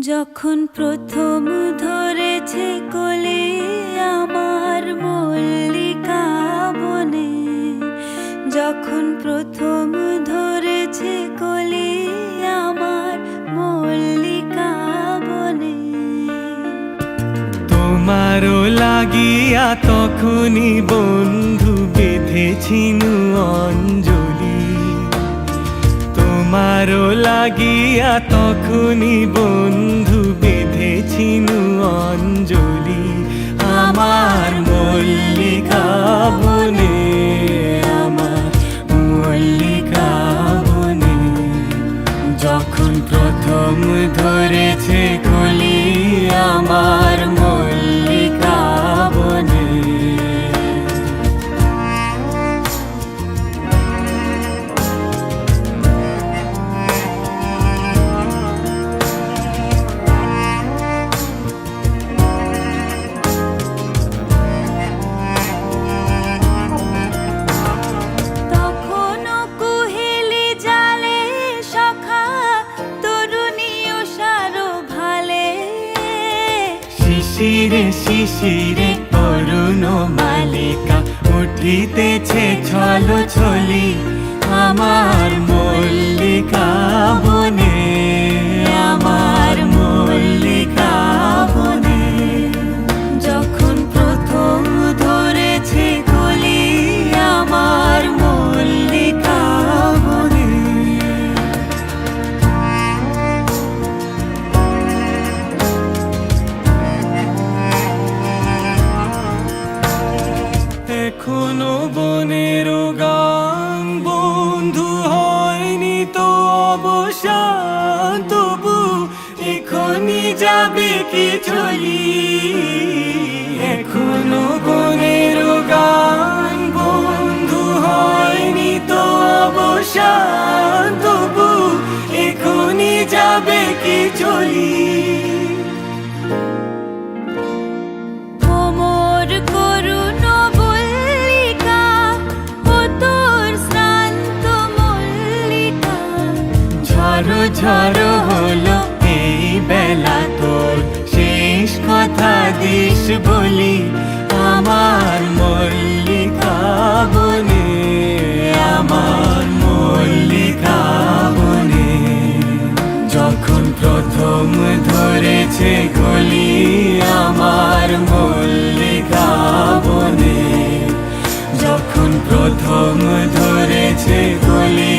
যখন প্রথম ধরেছে কোলে আমার মল্লিকা বনে, যখন প্রথম ধরেছে কোলে আমার মল্লিকা বনে। তোমারও লাগিয়া তখনই বন্ধু বেঁধেছিনু অঞ্জলি, তোমারও লাগিয়া তখনই বন্ধু বেঁধেছিনু অঞ্জলি। আমার মল্লিকা বনে, আমার মল্লিকা বনে, যখন প্রথম ধরেছে কলি আমার মল্লিকা বনে। শিশিরে শিশিরে তরুণ মালিকা উঠিতেছে ছল ছলি আমার মল্লিকা বনে, আমার মল্লিকা বনে, যখন প্রথম ধরেছে কলি আমার মল্লিকা বনে। এখনো বনের গান বন্ধু হয়নি তো অবসান, তবু এখনই যাবে কি চলি। এখনো বনের গান বন্ধু হয়নি তো অবসান, তবু এখনই যাবে কি চলি। ঝড়ো ঝড়ো হলো এই বেলা তোর শেষ কথা দিস বলি আমার মল্লিকা বনে, আমার মল্লিকা বনে, যখন প্রথম ধরেছে কলি আমার মল্লিকা বনে, যখন প্রথম ধরেছে কলি